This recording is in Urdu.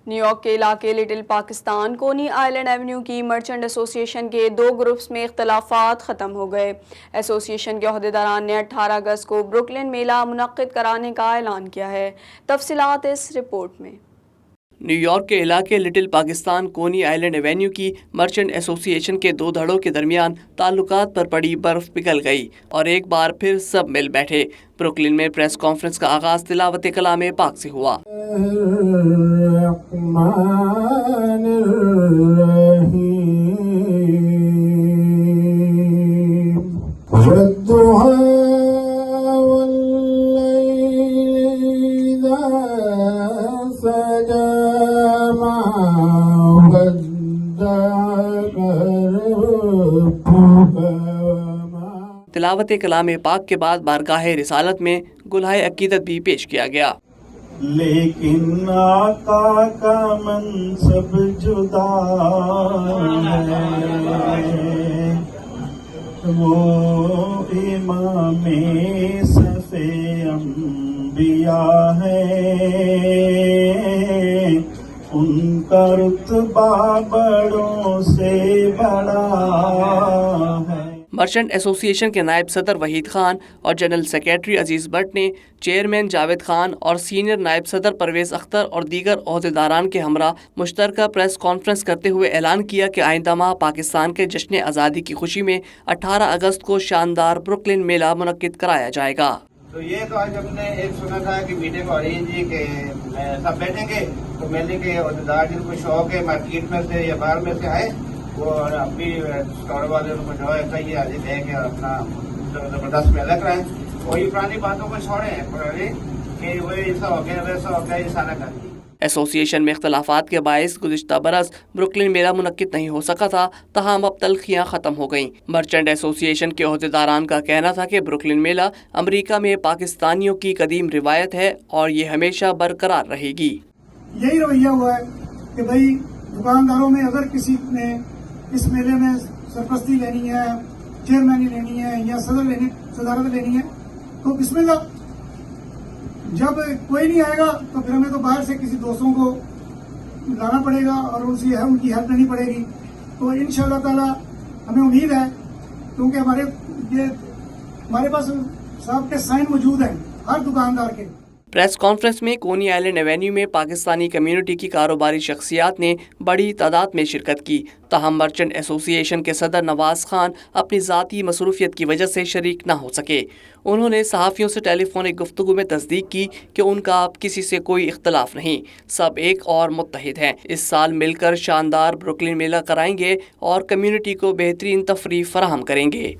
نیو یارک کے علاقے لٹل پاکستان کونی آئلینڈ ایونیو کی مرچنٹ ایسوسی ایشن کے 2 گروپس میں اختلافات ختم ہو گئے۔ ایسوسی ایشن کے عہدیداران نے 18 اگست کو بروکلن میلہ منعقد کرانے کا اعلان کیا ہے۔ تفصیلات اس رپورٹ میں۔ نیو یارک کے علاقے لٹل پاکستان کونی آئلینڈ ایونیو کی مرچنٹ ایسوسی ایشن کے 2 دھڑوں کے درمیان تعلقات پر پڑی برف پگھل گئی اور ایک بار پھر سب مل بیٹھے۔ بروکلن میں پریس کانفرنس کا آغاز تلاوت کلام پاک سے ہوا۔ تلاوت کلام پاک کے بعد بارگاہ رسالت میں گلہائے عقیدت بھی پیش کیا گیا۔ لیکن آقا کا منصب جدا ہے، وہ امام صف انبیاء ہے، ان کا رتبہ بڑوں سے بڑا ہے۔ مرچنٹ ایسوسی ایشن کے نائب صدر وحید خان اور جنرل سیکریٹری عزیز بٹ نے چیئرمین جاوید خان اور سینئر نائب صدر پرویز اختر اور دیگر عہدیداران کے ہمراہ مشترکہ پریس کانفرنس کرتے ہوئے اعلان کیا کہ آئندہ ماہ پاکستان کے جشن آزادی کی خوشی میں 18 اگست کو شاندار بروکلن میلہ منعقد کرایا جائے گا۔ تو یہ تو آج ہم نے ایک سنا تھا کہ میٹنگ ہو رہی ہے جی کہ سب بیٹھیں گے، تو میلے کے عہدیدار جن کو شوق ہے مارکیٹ میں سے یا باہر میں سے آئے، وہ اپنی اسٹور والے ان کو جو ہے صحیح حاضر ہے کہ اپنا زبردست میلہ کرائیں، وہی پرانی باتوں کو چھوڑیں کہ وہ ایسا ہو گیا ویسا ہو گیا، یہ سارا کر دیا۔ ایسوسی ایشن میں اختلافات کے باعث گزشتہ برس بروکلن میلہ منعقد نہیں ہو سکا تھا، تاہم اب تلخیاں ختم ہو گئیں۔ مرچنٹ ایسوسی ایشن کے عہدیداران کا کہنا تھا کہ بروکلن میلہ امریکہ میں پاکستانیوں کی قدیم روایت ہے اور یہ ہمیشہ برقرار رہے گی۔ یہی رویہ ہوا ہے کہ بھائی دکانداروں میں اگر کسی نے اس میلے میں سرپرستی لینی ہے، چیئرمینی لینی ہے یا صدارت لینی ہے تو بسم اللہ، جب کوئی نہیں آئے گا تو پھر ہمیں تو باہر سے کسی دوستوں کو لانا پڑے گا اور ان کی ہیلپ لینی پڑے گی۔ تو انشاءاللہ تعالی ہمیں امید ہے، کیونکہ ہمارے پاس صاحب کے سائن موجود ہیں ہر دکاندار کے۔ پریس کانفرنس میں کونی آئلینڈ ایونیو میں پاکستانی کمیونٹی کی کاروباری شخصیات نے بڑی تعداد میں شرکت کی، تاہم مرچنٹ ایسوسی ایشن کے صدر نواز خان اپنی ذاتی مصروفیت کی وجہ سے شریک نہ ہو سکے۔ انہوں نے صحافیوں سے ٹیلی فونک گفتگو میں تصدیق کی کہ ان کا اب کسی سے کوئی اختلاف نہیں، سب ایک اور متحد ہیں۔ اس سال مل کر شاندار بروکلن میلہ کرائیں گے اور کمیونٹی کو بہترین تفریح فراہم کریں گے۔